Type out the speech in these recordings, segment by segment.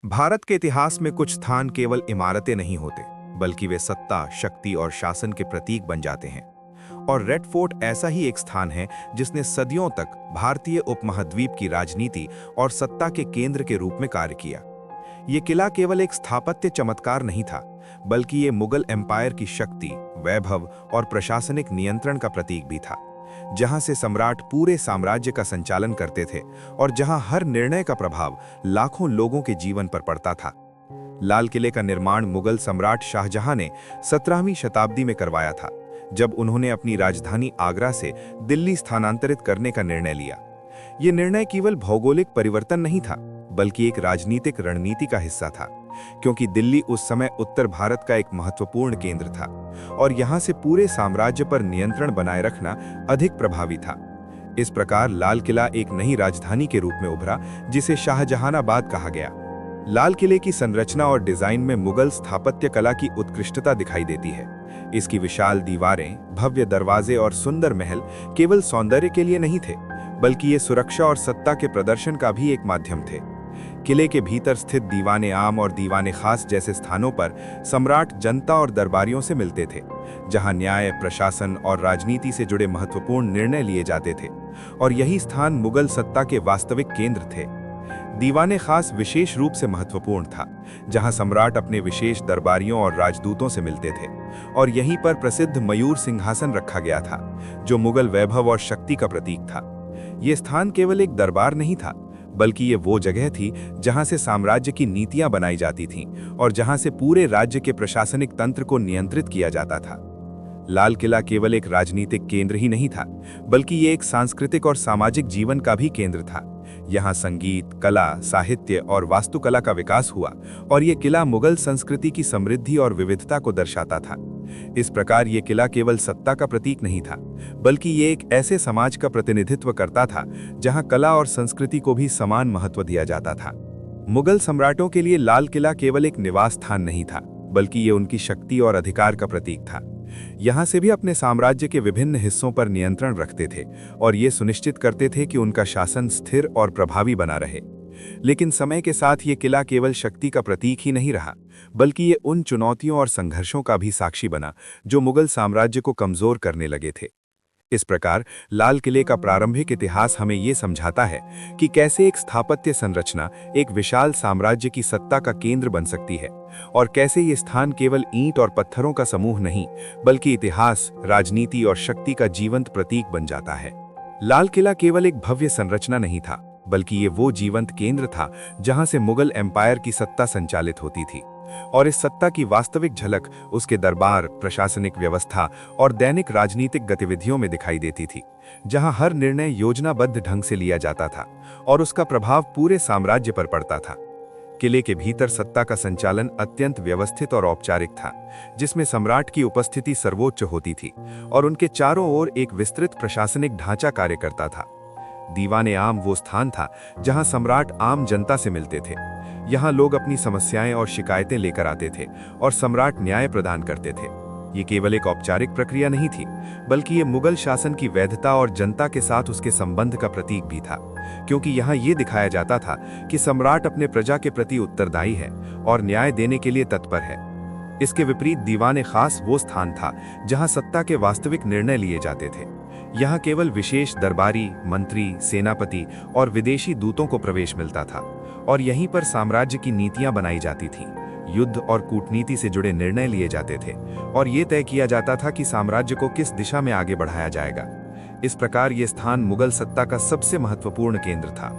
भारत के इतिहास में कुछ स्थान केवल इमारतें नहीं होते, बल्कि वे सत्ता, शक्ति और शासन के प्रतीक बन जाते हैं। और रेड फोर्ट ऐसा ही एक स्थान है जिसने सदियों तक भारतीय उपमहाद्वीप की राजनीति और सत्ता के केंद्र के रूप में कार्य किया। ये किला केवल एक स्थापत्य चमत्कार नहीं था, बल्कि ये मुगल एम्पायर की शक्ति, वैभव और प्रशासनिक नियंत्रण का प्रतीक भी था, जहां से सम्राट पूरे साम्राज्य का संचालन करते थे और जहां हर निर्णय का प्रभाव लाखों लोगों के जीवन पर पड़ता था। लाल किले का निर्माण मुगल सम्राट शाहजहां ने 17वीं शताब्दी में करवाया था, जब उन्होंने अपनी राजधानी आगरा से दिल्ली स्थानांतरित करने का निर्णय लिया। ये निर्णय केवल भौगोलिक परिवर्तन नहीं था, बल्कि एक राजनीतिक रणनीति का हिस्सा था, क्योंकि दिल्ली उस समय उत्तर भारत का एक महत्वपूर्ण केंद्र था और यहां से पूरे साम्राज्य पर नियंत्रण बनाए रखना अधिक प्रभावी था। इस प्रकार लाल किला एक नई राजधानी के रूप में उभरा, जिसे शाहजहानाबाद कहा गया। लाल किले की संरचना और डिजाइन में मुगल स्थापत्य कला की उत्कृष्टता दिखाई देती है। इसकी विशाल दीवारें, भव्य दरवाजे और सुंदर महल केवल सौंदर्य के लिए नहीं थे, बल्कि ये सुरक्षा और सत्ता के प्रदर्शन का भी एक माध्यम थे। किले के भीतर स्थित दीवाने आम और दीवाने खास जैसे स्थानों पर सम्राट जनता और दरबारियों से मिलते थे, जहां न्याय, प्रशासन और राजनीति से जुड़े महत्वपूर्ण निर्णय लिए जाते थे, और यही स्थान मुगल सत्ता के वास्तविक केंद्र थे। दीवाने खास विशेष रूप से महत्वपूर्ण था, जहां सम्राट अपने विशेष दरबारियों और राजदूतों से मिलते थे, और यहीं पर प्रसिद्ध मयूर सिंहासन रखा गया था, जो मुगल वैभव और शक्ति का प्रतीक था। ये स्थान केवल एक दरबार नहीं था, बल्कि ये वो जगह थी जहां से साम्राज्य की नीतियां बनाई जाती थीं और जहां से पूरे राज्य के प्रशासनिक तंत्र को नियंत्रित किया जाता था। लाल किला केवल एक राजनीतिक केंद्र ही नहीं था, बल्कि ये एक सांस्कृतिक और सामाजिक जीवन का भी केंद्र था। यहाँ संगीत, कला, साहित्य और वास्तुकला का विकास हुआ, और ये किला मुगल संस्कृति की समृद्धि और विविधता को दर्शाता था। इस प्रकार ये किला केवल सत्ता का प्रतीक नहीं था, बल्कि ये एक ऐसे समाज का प्रतिनिधित्व करता था जहां कला और संस्कृति को भी समान महत्व दिया जाता था। मुगल सम्राटों के लिए लाल किला केवल एक निवास स्थान नहीं था, बल्कि ये उनकी शक्ति और अधिकार का प्रतीक था। यहाँ से भी अपने साम्राज्य के विभिन्न हिस्सों पर नियंत्रण रखते थे और ये सुनिश्चित करते थे कि उनका शासन स्थिर और प्रभावी बना रहे। लेकिन समय के साथ ये किला केवल शक्ति का प्रतीक ही नहीं रहा, बल्कि ये उन चुनौतियों और संघर्षों का भी साक्षी बना जो मुगल साम्राज्य को कमजोर करने लगे थे। इस प्रकार लाल किले का प्रारंभिक इतिहास हमें ये समझाता है कि कैसे एक स्थापत्य संरचना एक विशाल साम्राज्य की सत्ता का केंद्र बन सकती है, और कैसे ये स्थान केवल ईंट और पत्थरों का समूह नहीं, बल्कि इतिहास, राजनीति और शक्ति का जीवंत प्रतीक बन जाता है। लाल किला केवल एक भव्य संरचना नहीं था, बल्कि ये वो जीवंत केंद्र था जहां से मुगल एम्पायर की सत्ता संचालित होती थी, और इस सत्ता की वास्तविक झलक उसके दरबार, प्रशासनिक व्यवस्था और दैनिक राजनीतिक गतिविधियों में दिखाई देती थी, जहां हर निर्णय योजनाबद्ध ढंग से लिया जाता था और उसका प्रभाव पूरे साम्राज्य पर पड़ता था। किले के भीतर सत्ता का संचालन अत्यंत व्यवस्थित और औपचारिक था, जिसमें सम्राट की उपस्थिति सर्वोच्च होती थी और उनके चारों ओर एक विस्तृत प्रशासनिक ढांचा कार्य करता था। दीवाने आम वो स्थान था जहां सम्राट आम जनता से मिलते थे। यहाँ लोग अपनी समस्याएं और शिकायतें लेकर आते थे और सम्राट न्याय प्रदान करते थे। ये केवल एक औपचारिक प्रक्रिया नहीं थी, बल्कि ये मुगल शासन की वैधता और जनता के साथ उसके संबंध का प्रतीक भी था, क्योंकि यहाँ ये दिखाया जाता था कि सम्राट अपने प्रजा के प्रति उत्तरदायी है और न्याय देने के लिए तत्पर है। इसके विपरीत दीवाने खास वो स्थान था जहाँ सत्ता के वास्तविक निर्णय लिए जाते थे। यहाँ केवल विशेष दरबारी, मंत्री, सेनापति और विदेशी दूतों को प्रवेश मिलता था, और यहीं पर साम्राज्य की नीतियां बनाई जाती थीं। युद्ध और कूटनीति से जुड़े निर्णय लिए जाते थे, और ये तय किया जाता था कि साम्राज्य को किस दिशा में आगे बढ़ाया जाएगा। इस प्रकार ये स्थान मुगल सत्ता का सबसे महत्वपूर्ण केंद्र था।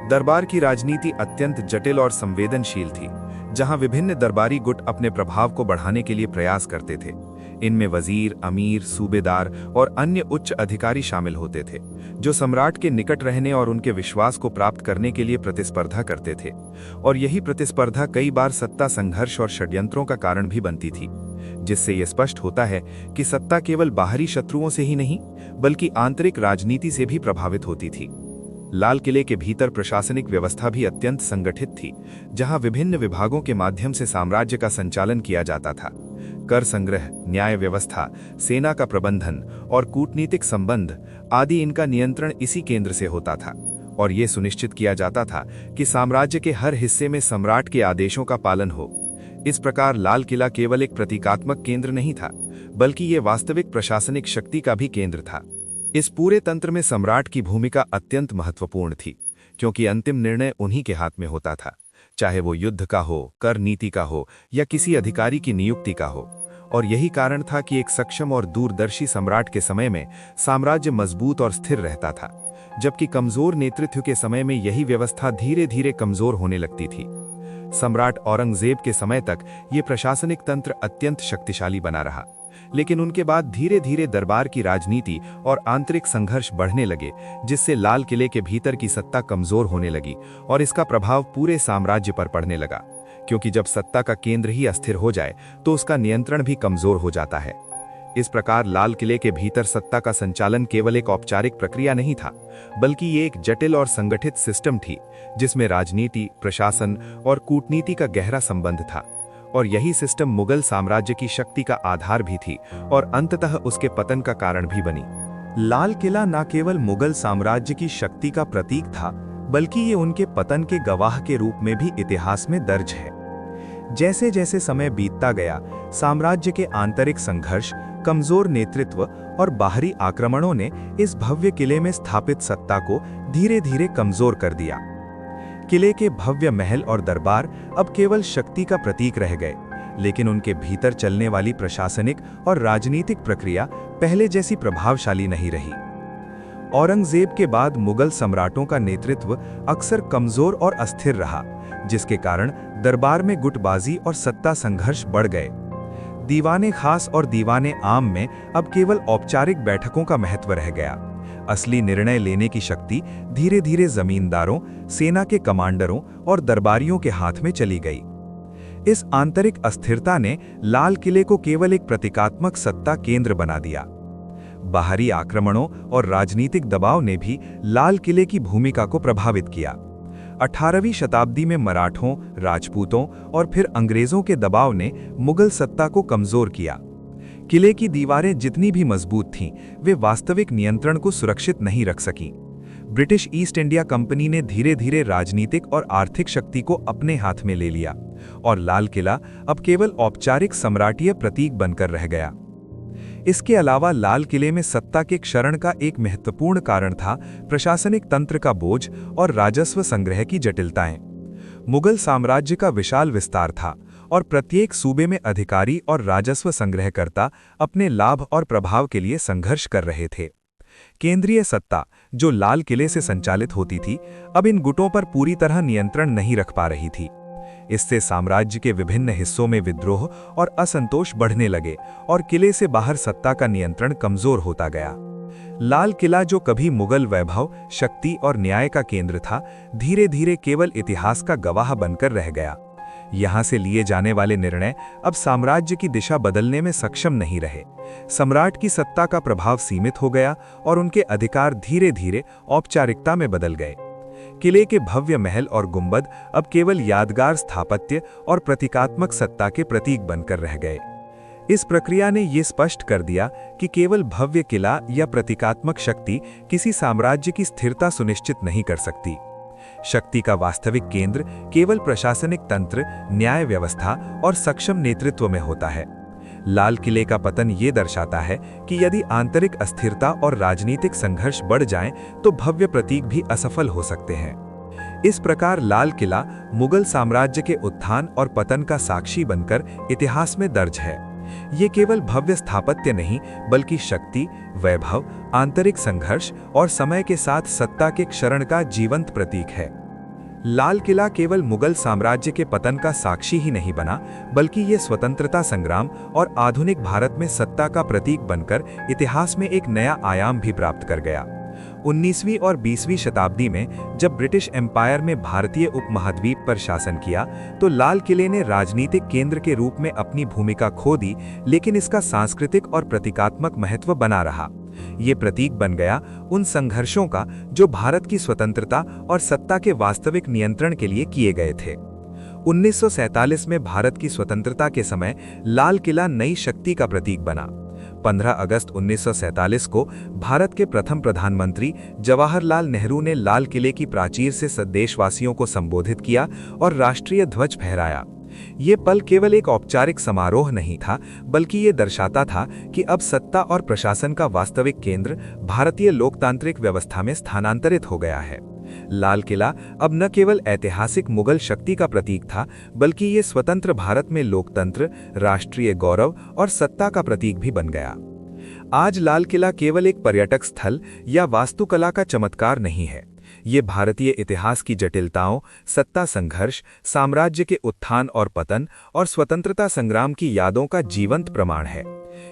दरबार की राजनीति अत्यंत जटिल और संवेदनशील थी, जहां विभिन्न दरबारी गुट अपने प्रभाव को बढ़ाने के लिए प्रयास करते थे। इनमें वजीर, अमीर, सूबेदार और अन्य उच्च अधिकारी शामिल होते थे, जो सम्राट के निकट रहने और उनके विश्वास को प्राप्त करने के लिए प्रतिस्पर्धा करते थे। और यही प्रतिस्पर्धा कई बार सत्ता संघर्ष और षड्यंत्रों का कारण भी बनती थी, जिससे यह स्पष्ट होता है कि सत्ता केवल बाहरी शत्रुओं से ही नहीं, बल्कि आंतरिक राजनीति से भी प्रभावित होती थी। लाल किले के भीतर प्रशासनिक व्यवस्था भी अत्यंत संगठित थी, जहां विभिन्न विभागों के माध्यम से साम्राज्य का संचालन किया जाता था। कर संग्रह, न्याय व्यवस्था, सेना का प्रबंधन और कूटनीतिक संबंध आदि, इनका नियंत्रण इसी केंद्र से होता था। और ये सुनिश्चित किया जाता था कि साम्राज्य के हर हिस्से में सम्राट के आदेशों का पालन हो। इस प्रकार लाल किला केवल एक प्रतीकात्मक केंद्र नहीं था, बल्कि ये वास्तविक प्रशासनिक शक्ति का भी केंद्र था। इस पूरे तंत्र में सम्राट की भूमिका अत्यंत महत्वपूर्ण थी, क्योंकि अंतिम निर्णय उन्हीं के हाथ में होता था, चाहे वो युद्ध का हो, कर नीति का हो या किसी अधिकारी की नियुक्ति का हो। और यही कारण था कि एक सक्षम और दूरदर्शी सम्राट के समय में साम्राज्य मजबूत और स्थिर रहता था, जबकि कमजोर नेतृत्व के समय में यही व्यवस्था धीरे धीरे कमजोर होने लगती थी। सम्राट औरंगजेब के समय तक ये प्रशासनिक तंत्र अत्यंत शक्तिशाली बना रहा, लेकिन उनके बाद धीरे धीरे दरबार की राजनीति और आंतरिक संघर्ष बढ़ने लगे, जिससे लाल किले के भीतर की सत्ता कमजोर होने लगी और इसका प्रभाव पूरे साम्राज्य पर पड़ने लगा, क्योंकि जब सत्ता का केंद्र ही अस्थिर हो जाए तो उसका नियंत्रण भी कमजोर हो जाता है। इस प्रकार लाल किले के भीतर सत्ता का संचालन केवल एक औपचारिक प्रक्रिया नहीं था, बल्कि ये एक जटिल और संगठित सिस्टम थी, जिसमें राजनीति, प्रशासन और कूटनीति का गहरा संबंध था। और यही सिस्टम मुगल साम्राज्य की शक्ति का आधार भी थी और अंततः उसके पतन का कारण भी बनी। लाल किला न केवल मुगल साम्राज्य की शक्ति का प्रतीक था, बल्कि ये उनके पतन के गवाह के रूप में भी इतिहास में दर्ज है। जैसे जैसे समय बीतता गया, साम्राज्य के आंतरिक संघर्ष, कमजोर नेतृत्व और बाहरी आक्रमणों ने इस भव्य किले में स्थापित सत्ता को धीरे धीरे कमजोर कर दिया। किले के भव्य महल और दरबार अब केवल शक्ति का प्रतीक रह गए, लेकिन उनके भीतर चलने वाली प्रशासनिक और राजनीतिक प्रक्रिया पहले जैसी प्रभावशाली नहीं रही। औरंगजेब के बाद मुगल सम्राटों का नेतृत्व अक्सर कमजोर और अस्थिर रहा, जिसके कारण दरबार में गुटबाजी और सत्ता संघर्ष बढ़ गए। दीवाने खास और दीवाने आम में अब केवल औपचारिक बैठकों का महत्व रह गया। असली निर्णय लेने की शक्ति धीरे धीरे जमींदारों, सेना के कमांडरों और दरबारियों के हाथ में चली गई। इस आंतरिक अस्थिरता ने लाल किले को केवल एक प्रतीकात्मक सत्ता केंद्र बना दिया। बाहरी आक्रमणों और राजनीतिक दबाव ने भी लाल किले की भूमिका को प्रभावित किया। 18वीं शताब्दी में मराठों, राजपूतों और फिर अंग्रेजों के दबाव ने मुगल सत्ता को कमजोर किया। किले की दीवारें जितनी भी मजबूत थीं, वे वास्तविक नियंत्रण को सुरक्षित नहीं रख सकीं। ब्रिटिश ईस्ट इंडिया कंपनी ने धीरे धीरे राजनीतिक और आर्थिक शक्ति को अपने हाथ में ले लिया और लाल किला अब केवल औपचारिक सम्राटीय प्रतीक बनकर रह गया। इसके अलावा लाल किले में सत्ता के क्षरण का एक महत्वपूर्ण कारण था प्रशासनिक तंत्र का बोझ और राजस्व संग्रह की जटिलताएं। मुगल साम्राज्य का विशाल विस्तार था और प्रत्येक सूबे में अधिकारी और राजस्व संग्रहकर्ता अपने लाभ और प्रभाव के लिए संघर्ष कर रहे थे। केंद्रीय सत्ता, जो लाल किले से संचालित होती थी, अब इन गुटों पर पूरी तरह नियंत्रण नहीं रख पा रही थी। इससे साम्राज्य के विभिन्न हिस्सों में विद्रोह और असंतोष बढ़ने लगे और किले से बाहर सत्ता का नियंत्रण कमजोर होता गया। लाल किला, जो कभी मुगल वैभव, शक्ति और न्याय का केंद्र था, धीरे धीरे केवल इतिहास का गवाह बनकर रह गया। यहां से लिए जाने वाले निर्णय अब साम्राज्य की दिशा बदलने में सक्षम नहीं रहे। सम्राट की सत्ता का प्रभाव सीमित हो गया और उनके अधिकार धीरे धीरे औपचारिकता में बदल गए। किले के भव्य महल और गुंबद अब केवल यादगार स्थापत्य और प्रतीकात्मक सत्ता के प्रतीक बनकर रह गए। इस प्रक्रिया ने ये स्पष्ट कर दिया कि केवल भव्य किला या प्रतीकात्मक शक्ति किसी साम्राज्य की स्थिरता सुनिश्चित नहीं कर सकती। शक्ति का वास्तविक केंद्र केवल प्रशासनिक तंत्र, न्याय व्यवस्था और सक्षम नेतृत्व में होता है। लाल किले का पतन ये दर्शाता है कि यदि आंतरिक अस्थिरता और राजनीतिक संघर्ष बढ़ जाएं, तो भव्य प्रतीक भी असफल हो सकते हैं। इस प्रकार लाल किला मुगल साम्राज्य के उत्थान और पतन का साक्षी बनकर इतिहास में दर्ज है। ये केवल भव्य स्थापत्य नहीं, बल्कि शक्ति, वैभव, आंतरिक संघर्ष और समय के साथ सत्ता के क्षरण का जीवंत प्रतीक है। लाल किला केवल मुगल साम्राज्य के पतन का साक्षी ही नहीं बना, बल्कि ये स्वतंत्रता संग्राम और आधुनिक भारत में सत्ता का प्रतीक बनकर इतिहास में एक नया आयाम भी प्राप्त कर गया। 19वीं और 20वीं शताब्दी में जब ब्रिटिश एम्पायर में भारतीय उपमहाद्वीप पर शासन किया, तो लाल किले ने राजनीतिक केंद्र के रूप में अपनी भूमिका खो दी, लेकिन इसका सांस्कृतिक और प्रतीकात्मक महत्व बना रहा। ये प्रतीक बन गया उन संघर्षों का जो भारत की स्वतंत्रता और सत्ता के वास्तविक नियंत्रण के लिए किए गए थे। 1947 में भारत की स्वतंत्रता के समय लाल किला नई शक्ति का प्रतीक बना। 15 अगस्त 1947 को भारत के प्रथम प्रधानमंत्री जवाहरलाल नेहरू ने लाल किले की प्राचीर से देशवासियों को संबोधित किया और राष्ट्रीय ध्वज फहराया। ये पल केवल एक औपचारिक समारोह नहीं था, बल्कि ये दर्शाता था कि अब सत्ता और प्रशासन का वास्तविक केंद्र भारतीय लोकतांत्रिक व्यवस्था में स्थानांतरित हो गया है। लाल किला अब न केवल ऐतिहासिक मुगल शक्ति का प्रतीक था, बल्कि ये स्वतंत्र भारत में लोकतंत्र, राष्ट्रीय गौरव और सत्ता का प्रतीक भी बन गया। आज लाल किला केवल एक पर्यटक स्थल या वास्तुकला का चमत्कार नहीं है। ये भारतीय इतिहास की जटिलताओं, सत्ता संघर्ष, साम्राज्य के उत्थान और पतन और स्वतंत्रता संग्राम की यादों का जीवंत प्रमाण है।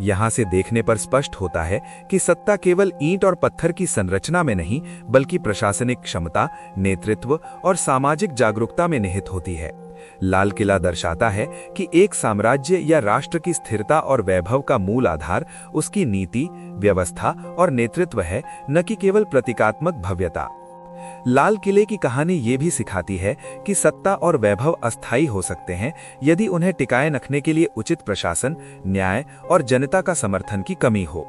यहाँ से देखने पर स्पष्ट होता है कि सत्ता केवल ईंट और पत्थर की संरचना में नहीं, बल्कि प्रशासनिक क्षमता, नेतृत्व और सामाजिक जागरूकता में निहित होती है। लाल किला दर्शाता है कि एक साम्राज्य या राष्ट्र की स्थिरता और वैभव का मूल आधार उसकी नीति, व्यवस्था और नेतृत्व है, न कि केवल प्रतीकात्मक भव्यता। लाल किले की कहानी ये भी सिखाती है कि सत्ता और वैभव अस्थायी हो सकते हैं यदि उन्हें टिकाए रखने के लिए उचित प्रशासन, न्याय और जनता का समर्थन की कमी हो।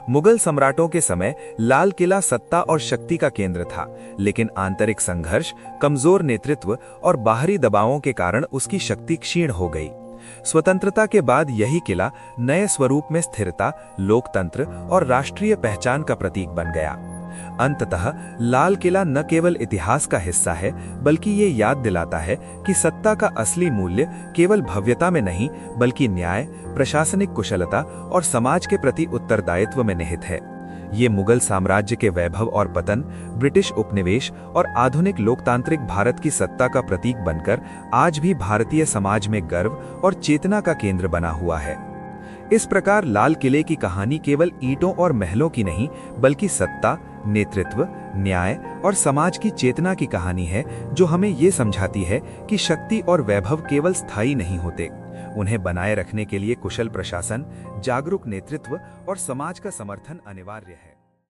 मुगल सम्राटों के समय लाल किला सत्ता और शक्ति का केंद्र था, लेकिन आंतरिक संघर्ष, कमजोर नेतृत्व और बाहरी दबावों के कारण उसकी शक्ति क्षीण हो गई। स्वतंत्रता के बाद यही किला नए स्वरूप में स्थिरता, लोकतंत्र और राष्ट्रीय पहचान का प्रतीक बन गया। अंततः लाल किला न केवल इतिहास का हिस्सा है, बल्कि ये याद दिलाता है कि सत्ता का असली मूल्य केवल भव्यता में नहीं, बल्कि न्याय, प्रशासनिक कुशलता और समाज के प्रति उत्तरदायित्व में निहित है। ये मुगल साम्राज्य के वैभव और पतन, ब्रिटिश उपनिवेश और आधुनिक लोकतांत्रिक भारत की सत्ता का प्रतीक बनकर आज भी भारतीय समाज में गर्व और चेतना का केंद्र बना हुआ है। इस प्रकार लाल किले की कहानी केवल ईंटों और महलों की नहीं, बल्कि सत्ता, नेतृत्व, न्याय और समाज की चेतना की कहानी है, जो हमें ये समझाती है कि शक्ति और वैभव केवल स्थायी नहीं होते। उन्हें बनाए रखने के लिए कुशल प्रशासन, जागरूक नेतृत्व और समाज का समर्थन अनिवार्य है।